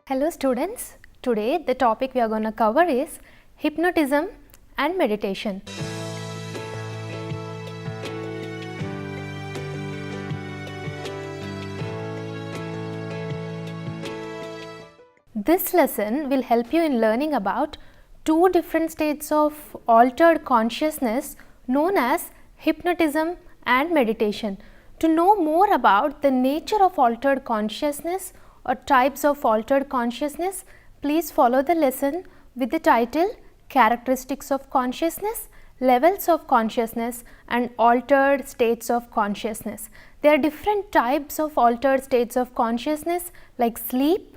Hello students, today the topic we are going to cover is hypnotism and meditation. This lesson will help you in learning about two different states of altered consciousness known as hypnotism and meditation. To know more about the nature of altered consciousness or types of altered consciousness, please follow the lesson with the title Characteristics of Consciousness, Levels of Consciousness and Altered States of Consciousness. There are different types of altered states of consciousness like sleep,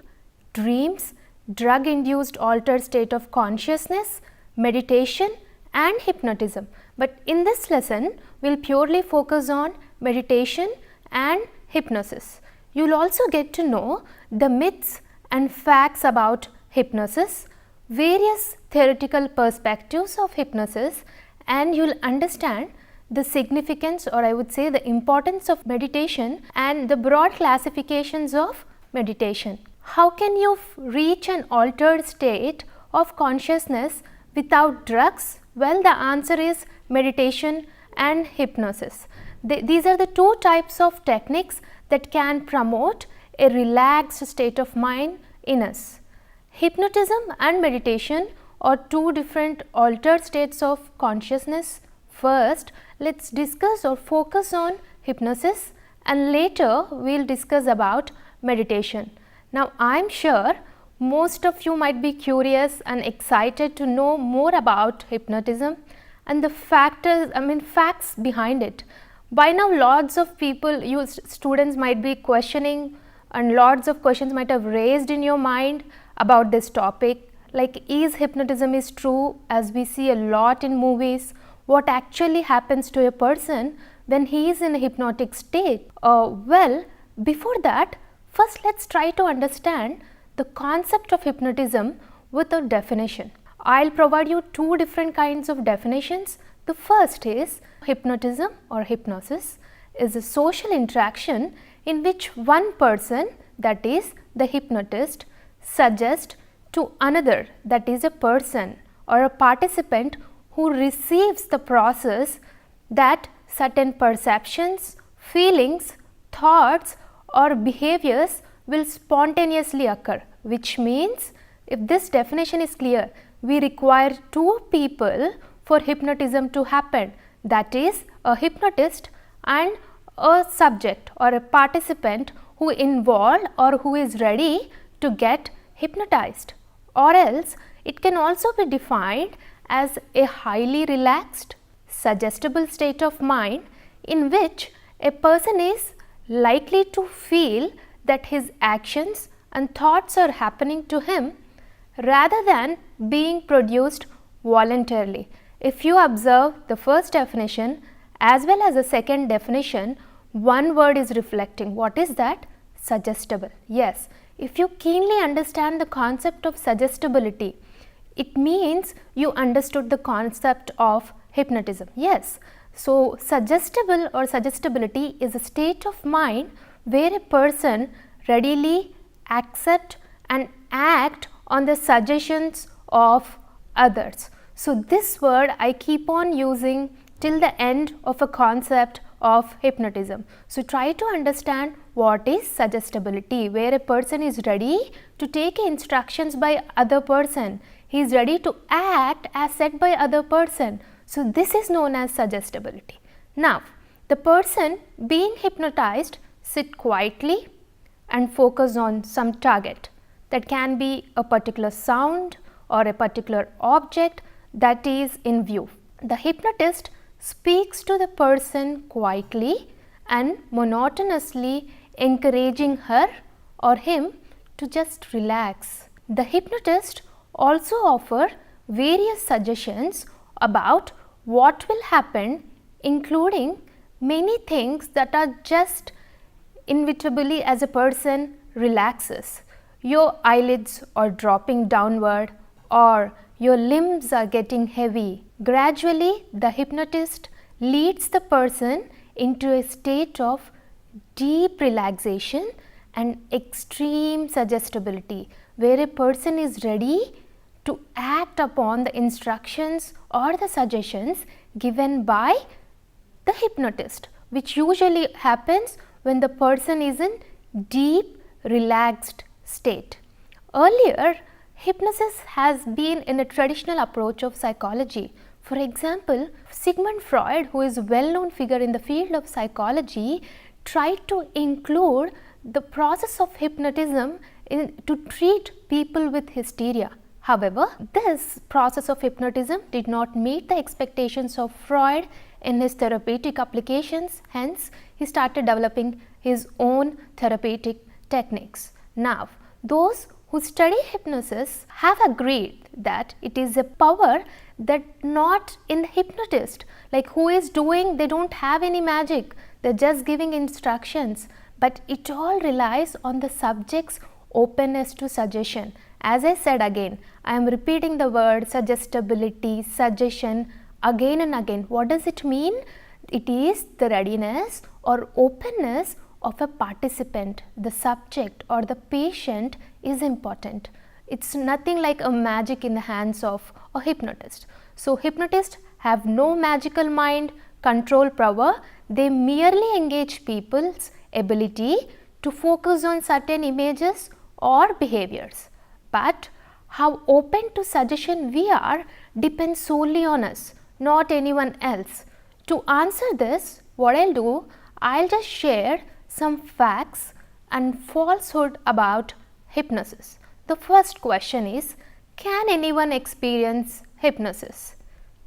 dreams, drug induced altered state of consciousness, meditation and hypnotism. But in this lesson, we will purely focus on meditation and hypnosis. You will also get to know the myths and facts about hypnosis, various theoretical perspectives of hypnosis, and you will understand the significance, or I would say the importance of meditation and the broad classifications of meditation. How can you reach an altered state of consciousness without drugs? Well, the answer is meditation and hypnosis. These are the two types of techniques that can promote a relaxed state of mind in us. Hypnotism and meditation are two different altered states of consciousness. First, let's discuss or focus on hypnosis, and later we will discuss about meditation. Now, I am sure most of you might be curious and excited to know more about hypnotism and the facts behind it. By now, lots of people, students might be questioning, and lots of questions might have raised in your mind about this topic, like is hypnotism is true, as we see a lot in movies? What actually happens to a person when he is in a hypnotic state? Well, before that, first let's try to understand the concept of hypnotism with a definition. I'll provide you two different kinds of definitions. The first is hypnotism or hypnosis is a social interaction in which one person, that is the hypnotist, suggests to another, that is a person or a participant who receives the process, that certain perceptions, feelings, thoughts or behaviors will spontaneously occur, which means if this definition is clear, we require two people for hypnotism to happen, that is a hypnotist and a subject or a participant who involved or who is ready to get hypnotized. Or else it can also be defined as a highly relaxed, suggestible state of mind in which a person is likely to feel that his actions and thoughts are happening to him rather than being produced voluntarily. If you observe the first definition as well as the second definition, one word is reflecting. What is that? Suggestible. Yes, if you keenly understand the concept of suggestibility, it means you understood the concept of hypnotism. Yes, so suggestible or suggestibility is a state of mind where a person readily accept and act on the suggestions of others. So, this word I keep on using till the end of a concept of hypnotism. So, try to understand what is suggestibility, where a person is ready to take instructions by other person, he is ready to act as said by other person. So, this is known as suggestibility. Now, the person being hypnotized sit quietly and focus on some target, that can be a particular sound or a particular object that is in view. The hypnotist speaks to the person quietly and monotonously, encouraging her or him to just relax. The hypnotist also offers various suggestions about what will happen, including many things that are just inevitably as a person relaxes. Your eyelids are dropping downward or your limbs are getting heavy. Gradually, the hypnotist leads the person into a state of deep relaxation and extreme suggestibility, where a person is ready to act upon the instructions or the suggestions given by the hypnotist, which usually happens when the person is in deep relaxed state. Earlier, hypnosis has been in a traditional approach of psychology. For example, Sigmund Freud, who is a well-known figure in the field of psychology, tried to include the process of hypnotism to treat people with hysteria. However, this process of hypnotism did not meet the expectations of Freud in his therapeutic applications. Hence, he started developing his own therapeutic techniques. Now, those who study hypnosis have agreed that it is a power that not in the hypnotist, like who is doing, they don't have any magic, they're just giving instructions, but it all relies on the subject's openness to suggestion. As I said again, I am repeating the word suggestibility, suggestion again and again. What does it mean? It is the readiness or openness of a participant, the subject or the patient is important. It's nothing like a magic in the hands of a hypnotist. So, hypnotists have no magical mind, control power, they merely engage people's ability to focus on certain images or behaviors. But how open to suggestion we are depends solely on us, not anyone else. To answer this, what I'll do, I'll just share some facts and falsehood about hypnosis. The first question is, can anyone experience hypnosis?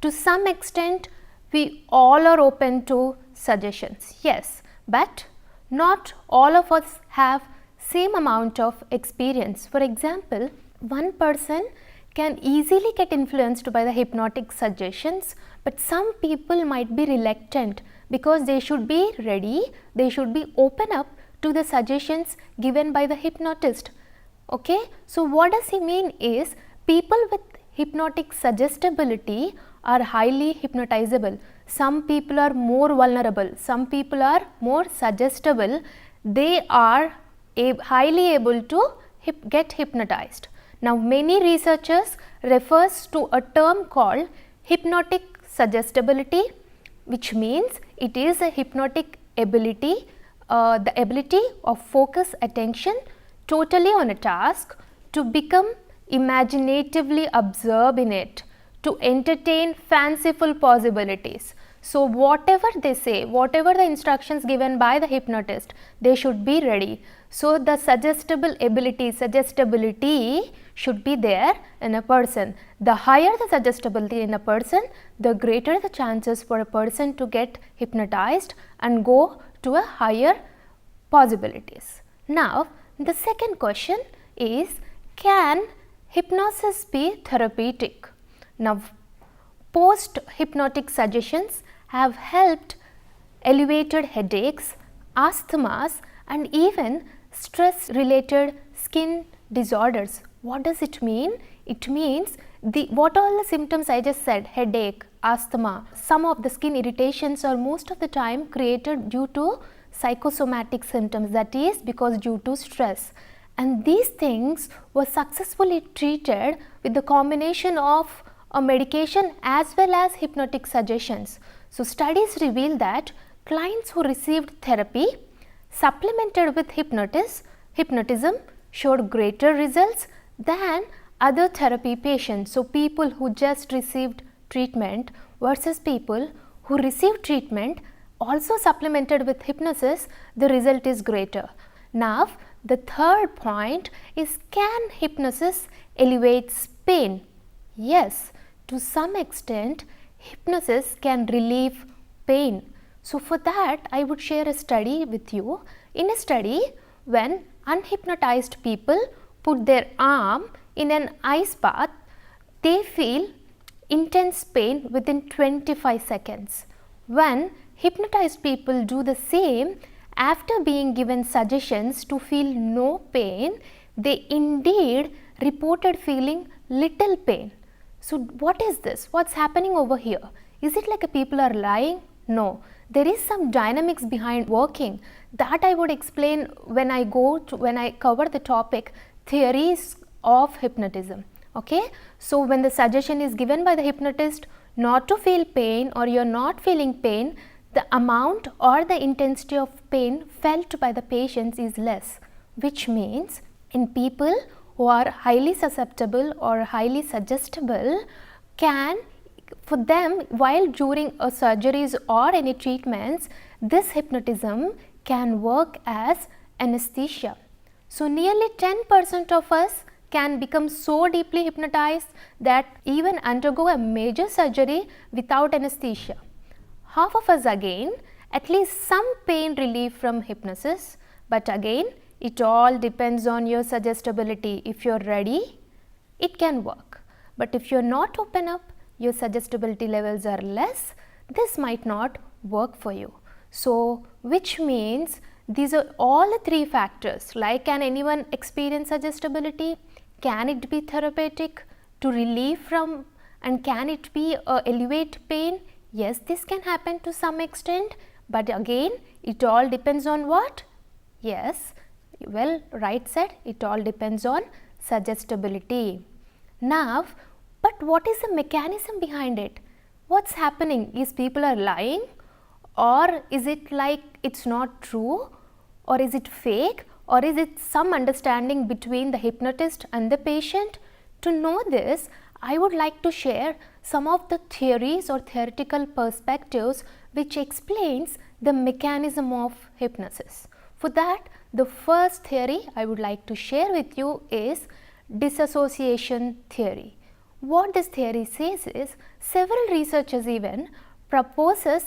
To some extent, we all are open to suggestions, yes, but not all of us have same amount of experience. For example, one person can easily get influenced by the hypnotic suggestions, but some people might be reluctant because they should be ready, they should be open up to the suggestions given by the hypnotist. Okay, so what does he mean is, people with hypnotic suggestibility are highly hypnotizable. Some people are more vulnerable, some people are more suggestible, they are highly able to get hypnotized. Now, many researchers refers to a term called hypnotic suggestibility, which means it is a hypnotic ability, the ability of focus attention totally on a task, to become imaginatively absorbed in it, to entertain fanciful possibilities. So, whatever they say, whatever the instructions given by the hypnotist, they should be ready. So, the suggestible ability, suggestibility should be there in a person. The higher the suggestibility in a person, the greater the chances for a person to get hypnotized and go to a higher possibilities. Now, the second question is, can hypnosis be therapeutic? Now, post-hypnotic suggestions have helped elevated headaches, asthmas and even stress-related skin disorders. What does it mean? It means what all the symptoms I just said, headache, asthma, some of the skin irritations are most of the time created due to psychosomatic symptoms, that is because due to stress. And these things were successfully treated with the combination of a medication as well as hypnotic suggestions. So, studies reveal that clients who received therapy supplemented with hypnotism showed greater results than other therapy patients. So, people who just received treatment versus people who received treatment also supplemented with hypnosis, the result is greater. Now, the third point is, can hypnosis alleviate pain? Yes, to some extent hypnosis can relieve pain. So, for that I would share a study with you. In a study, when unhypnotized people put their arm in an ice bath, they feel intense pain within 25 seconds. When hypnotized people do the same, after being given suggestions to feel no pain, they indeed reported feeling little pain. So, what is this? What's happening over here? Is it like people are lying? No. There is some dynamics behind working that I would explain when I cover the topic theories of hypnotism. Okay, so when the suggestion is given by the hypnotist not to feel pain, or you are not feeling pain, the amount or the intensity of pain felt by the patients is less, which means in people who are highly susceptible or highly suggestible, for them, while during surgeries or any treatments, this hypnotism can work as anesthesia. So nearly 10% of us can become so deeply hypnotized that even undergo a major surgery without anesthesia. Half of us again at least some pain relief from hypnosis, but again it all depends on your suggestibility. If you are ready, it can work, but if you are not open up, your suggestibility levels are less, this might not work for you. So which means these are all the three factors, like can anyone experience suggestibility, can it be therapeutic to relieve from, and can it be elevate pain? Yes, this can happen to some extent, but again it all depends on what? Yes, well, right said, it all depends on suggestibility. Now, but what is the mechanism behind it? What's happening? Is people are lying, or is it like it's not true, or is it fake, or is it some understanding between the hypnotist and the patient? To know this, I would like to share some of the theories or theoretical perspectives which explains the mechanism of hypnosis. For that, the first theory I would like to share with you is dissociation theory. What this theory says is, several researchers even proposes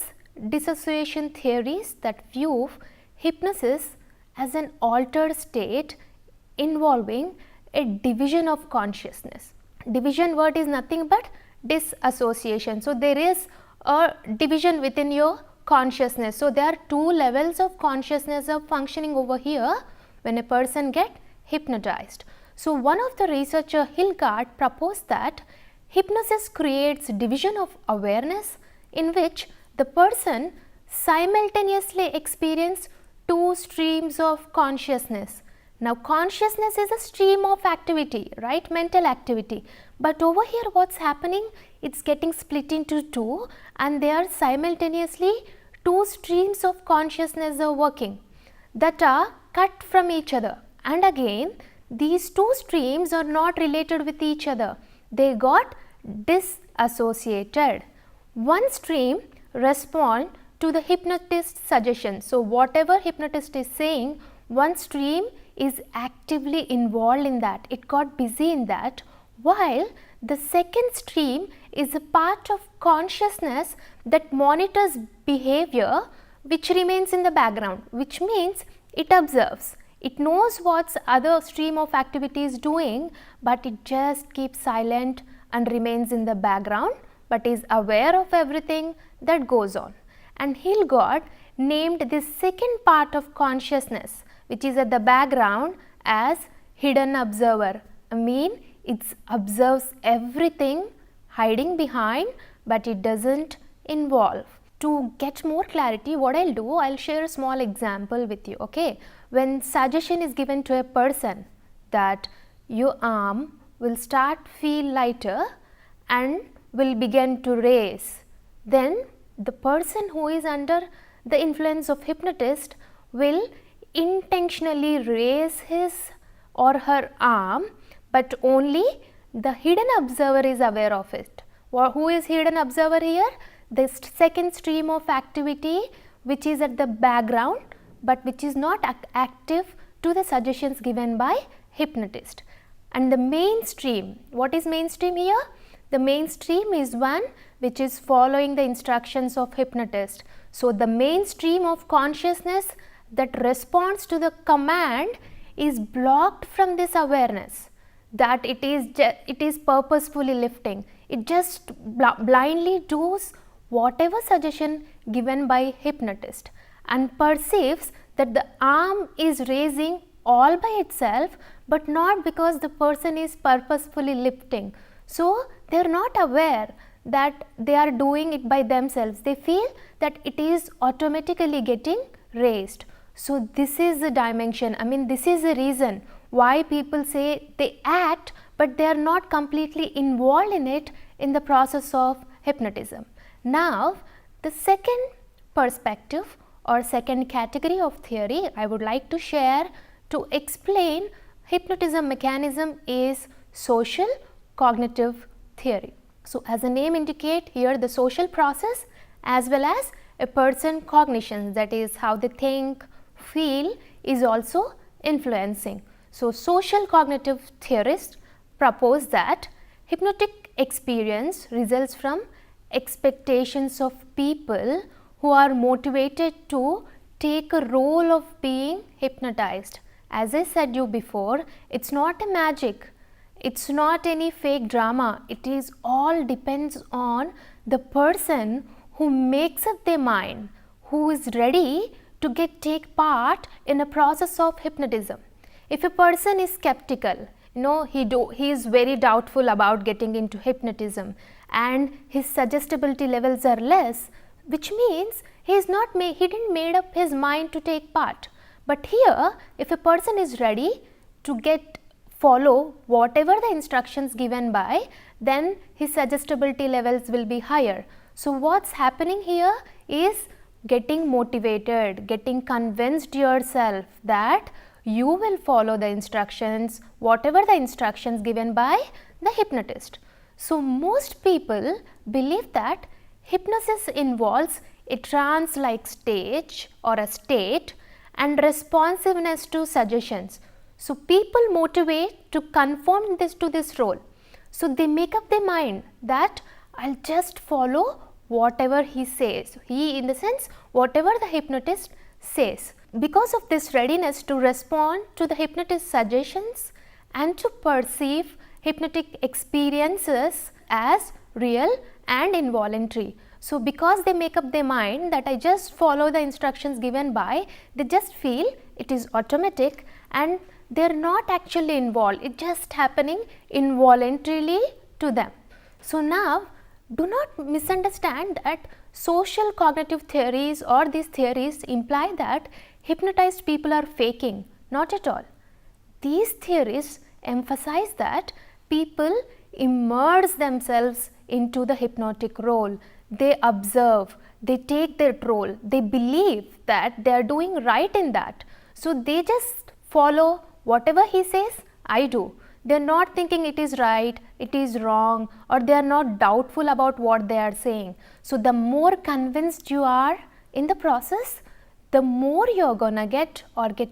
dissociation theories that view hypnosis as an altered state involving a division of consciousness. Division word is nothing but disassociation. So there is a division within your consciousness. So there are two levels of consciousness of functioning over here when a person get hypnotized. So one of the researcher Hilgard proposed that hypnosis creates division of awareness in which the person simultaneously experience two streams of consciousness. Now consciousness is a stream of activity, right, mental activity, but over here what's happening, it's getting split into two and they are simultaneously two streams of consciousness are working that are cut from each other, and again these two streams are not related with each other, they got disassociated. One stream respond to the hypnotist suggestion. So whatever hypnotist is saying, one stream is actively involved in that, it got busy in that, while the second stream is a part of consciousness that monitors behavior which remains in the background, which means it observes, it knows what's other stream of activity is doing, but it just keeps silent and remains in the background, but is aware of everything that goes on. And Hilgard named this second part of consciousness which is at the background as hidden observer. I mean, it observes everything hiding behind, but it doesn't involve. To get more clarity, what I'll do, I'll share a small example with you. Okay, when suggestion is given to a person that your arm will start feel lighter and will begin to raise, then the person who is under the influence of hypnotist will intentionally raise his or her arm, but only the hidden observer is aware of it. Who is hidden observer here? The second stream of activity which is at the background, but which is not active to the suggestions given by hypnotist. And the mainstream, what is mainstream here? The mainstream is one which is following the instructions of hypnotist. So the mainstream of consciousness that responds to the command is blocked from this awareness, that it is purposefully lifting. It just blindly does whatever suggestion given by hypnotist and perceives that the arm is raising all by itself, but not because the person is purposefully lifting. So they are not aware that they are doing it by themselves. They feel that it is automatically getting raised. So this is the dimension, I mean this is the reason why people say they act but they are not completely involved in it in the process of hypnotism. Now, the second perspective or second category of theory I would like to share to explain hypnotism mechanism is social cognitive theory. So, as the name indicate, here the social process as well as a person cognition, that is how they think, feel, is also influencing. So, social cognitive theorists propose that hypnotic experience results from expectations of people who are motivated to take a role of being hypnotized. As I said you before, it's not a magic, it's not any fake drama, it is all depends on the person who makes up their mind, who is ready to take part in a process of hypnotism. If a person is skeptical, he is very doubtful about getting into hypnotism and his suggestibility levels are less, which means he didn't made up his mind to take part. But here, if a person is ready to follow whatever the instructions given by, then his suggestibility levels will be higher. So, what's happening here is getting motivated, getting convinced yourself that you will follow the instructions, whatever the instructions given by the hypnotist. So, most people believe that hypnosis involves a trance-like stage or a state and responsiveness to suggestions. So, people motivate to conform to this role. So, they make up their mind that I'll just follow whatever he says, in the sense whatever the hypnotist says. Because of this readiness to respond to the hypnotist's suggestions and to perceive hypnotic experiences as real and involuntary. So, because they make up their mind that I just follow the instructions given by, they just feel it is automatic and they are not actually involved, it just happening involuntarily to them. So, now do not misunderstand that social cognitive theories or these theories imply that hypnotized people are faking, not at all. These theories emphasize that people immerse themselves into the hypnotic role, they observe, they take their role, they believe that they are doing right in that. So, they just follow whatever he says, I do. They are not thinking it is right, it is wrong, or they are not doubtful about what they are saying. So, the more convinced you are in the process, the more you are gonna get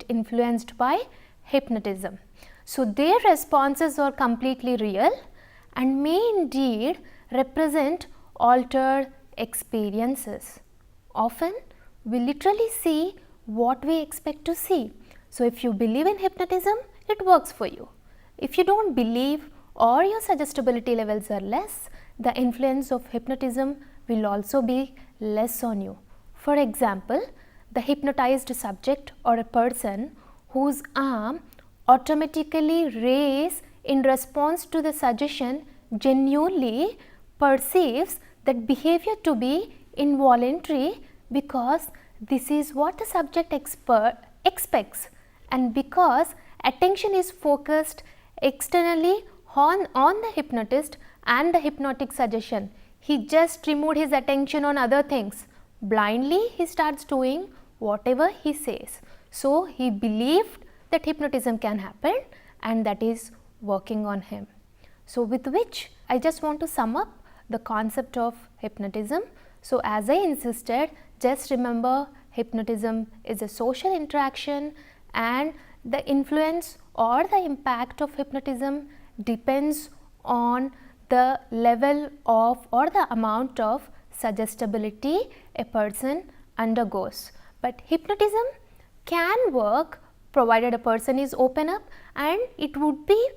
influenced by hypnotism. So, their responses are completely real and may indeed represent altered experiences. Often, we literally see what we expect to see. So, if you believe in hypnotism, it works for you. If you don't believe or your suggestibility levels are less, the influence of hypnotism will also be less on you. For example, the hypnotized subject or a person whose arm automatically raise in response to the suggestion genuinely perceives that behavior to be involuntary because this is what the subject expects, and because attention is focused externally on the hypnotist and the hypnotic suggestion. He just removed his attention on other things. Blindly he starts doing whatever he says. So, he believed that hypnotism can happen and that is working on him. So, with which I just want to sum up the concept of hypnotism. So, as I insisted, just remember hypnotism is a social interaction and the influence or the impact of hypnotism depends on the level of or the amount of suggestibility a person undergoes. But hypnotism can work provided a person is open up, and it would be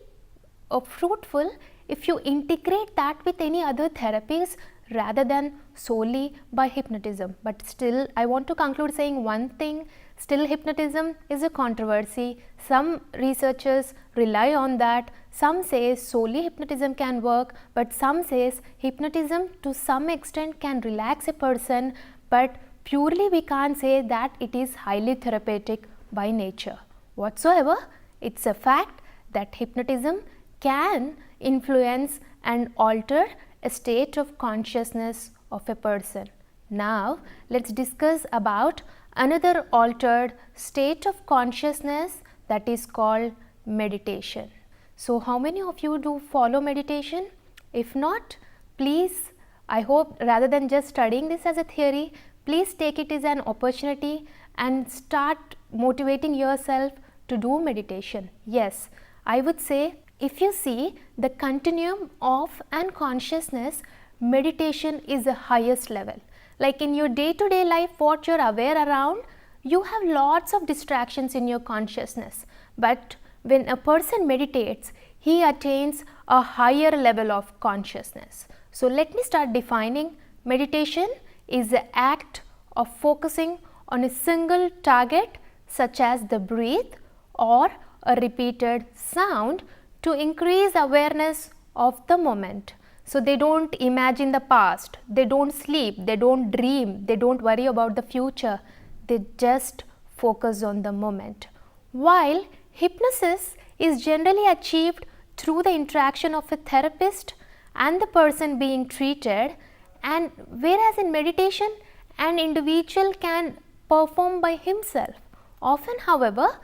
fruitful if you integrate that with any other therapies rather than solely by hypnotism. But still, I want to conclude saying one thing, still hypnotism is a controversy. Some researchers rely on that, some say solely hypnotism can work, but some says hypnotism to some extent can relax a person, but purely we can't say that it is highly therapeutic by nature. Whatsoever, It's a fact that hypnotism can influence and alter a state of consciousness of a person. Now, let's discuss about another altered state of consciousness, that is called meditation. So, how many of you do follow meditation? If not, please, I hope rather than just studying this as a theory, please take it as an opportunity and start motivating yourself to do meditation. Yes, I would say if you see the continuum of and consciousness, meditation is the highest level. Like in your day-to-day life, what you're aware around, you have lots of distractions in your consciousness. But when a person meditates, he attains a higher level of consciousness. So let me start defining. Meditation is the act of focusing on a single target such as the breath or a repeated sound to increase awareness of the moment. So they don't imagine the past, they don't sleep, they don't dream, they don't worry about the future, they just focus on the moment. While hypnosis is generally achieved through the interaction of a therapist and the person being treated, and whereas in meditation an individual can perform by himself. Often, however,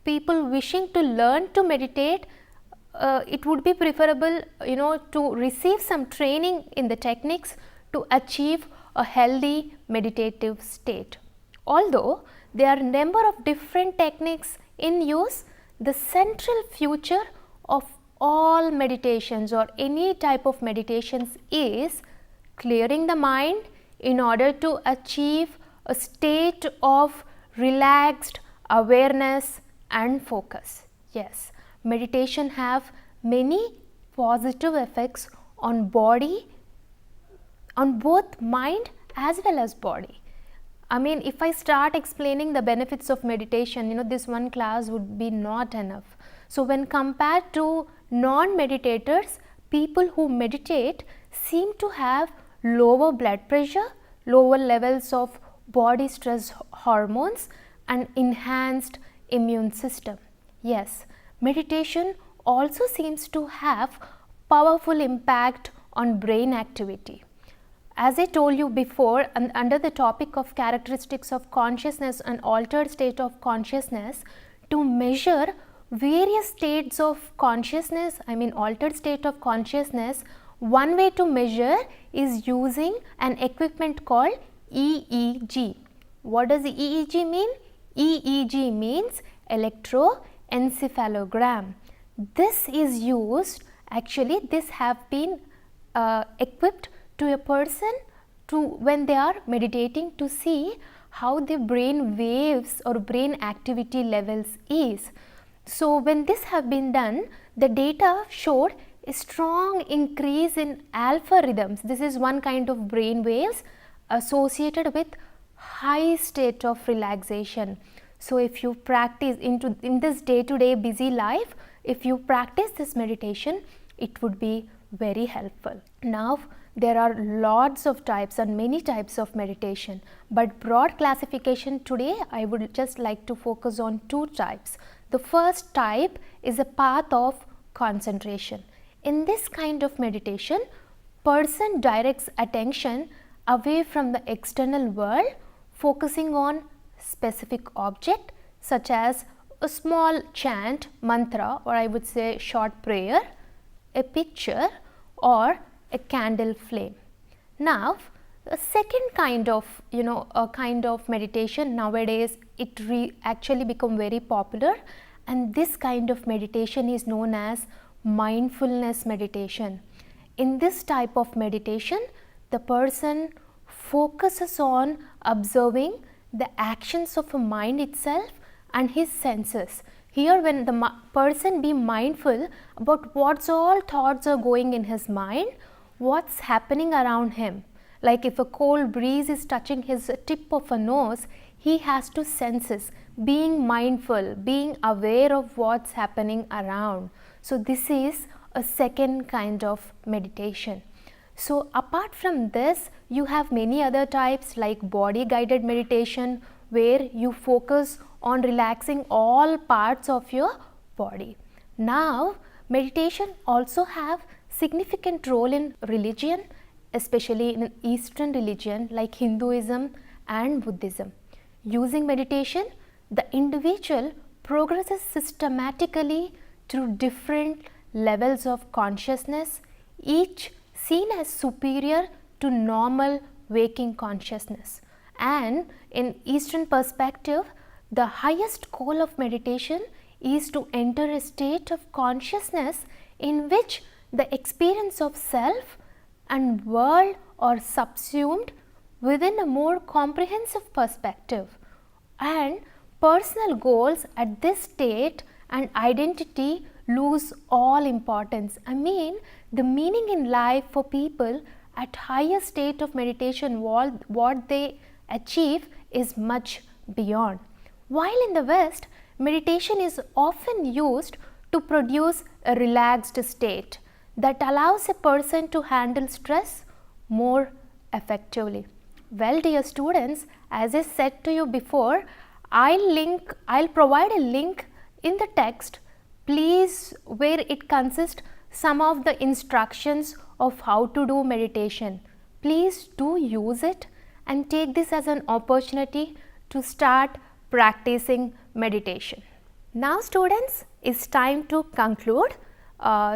people wishing to learn to meditate, it would be preferable, to receive some training in the techniques to achieve a healthy meditative state. Although there are a number of different techniques in use, the central feature of all meditations or any type of meditations is clearing the mind in order to achieve a state of relaxed awareness and focus. Yes, meditation have many positive effects on body, on both mind as well as body. I mean, if I start explaining the benefits of meditation, this one class would be not enough. So when compared to non-meditators, people who meditate seem to have lower blood pressure, lower levels of body stress hormones and enhanced immune system. Yes, meditation also seems to have powerful impact on brain activity. As I told you before, under the topic of characteristics of consciousness and altered state of consciousness, to measure various states of consciousness, altered state of consciousness, one way to measure is using an equipment called EEG. What does EEG mean? EEG means electroencephalogram. This is used, actually this have been equipped to a person when they are meditating to see how the brain waves or brain activity levels is. So when this have been done, the data showed a strong increase in alpha rhythms. This is one kind of brain waves associated with high state of relaxation. So if you practice in this day-to-day busy life, if you practice this meditation, it would be very helpful. Now there are lots of types and many types of meditation, but broad classification today I would just like to focus on two types. The first type is a path of concentration. In this kind of meditation, person directs attention away from the external world, focusing on specific object such as a small chant, mantra, or I would say short prayer, a picture or a candle flame. Now, a second kind of, a kind of meditation nowadays, it actually become very popular, and this kind of meditation is known as mindfulness meditation. In this type of meditation, the person focuses on observing the actions of a mind itself and his senses. Here when the person be mindful about what's all thoughts are going in his mind, what's happening around him. Like if a cold breeze is touching his tip of a nose, he has to sense, being mindful, being aware of what's happening around. So this is a second kind of meditation. So apart from this, you have many other types like body guided meditation, where you focus on relaxing all parts of your body. Now, meditation also have significant role in religion, especially in Eastern religion like Hinduism and Buddhism. Using meditation, the individual progresses systematically through different levels of consciousness, each seen as superior to normal waking consciousness. And in Eastern perspective, the highest goal of meditation is to enter a state of consciousness in which the experience of self and world are subsumed within a more comprehensive perspective, and personal goals at this state and identity lose all importance. I mean, the meaning in life for people at higher state of meditation, what they achieve is much beyond. While in the West, meditation is often used to produce a relaxed state that allows a person to handle stress more effectively. Well, dear students, as I said to you before, I'll provide a link in the text, please, where it consists some of the instructions of how to do meditation. Please do use it and take this as an opportunity to start practicing meditation. Now students, it's time to conclude.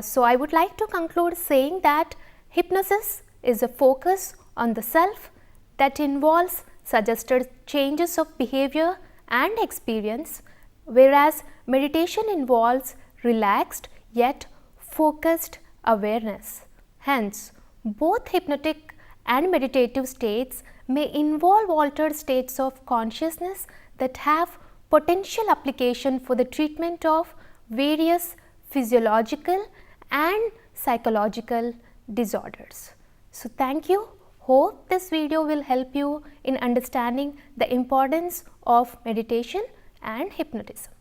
So I would like to conclude saying that hypnosis is a focus on the self that involves suggested changes of behavior and experience, whereas meditation involves relaxed yet focused awareness. Hence, both hypnotic and meditative states may involve altered states of consciousness that have potential application for the treatment of various physiological and psychological disorders. So, thank you. Hope this video will help you in understanding the importance of meditation and hypnotism.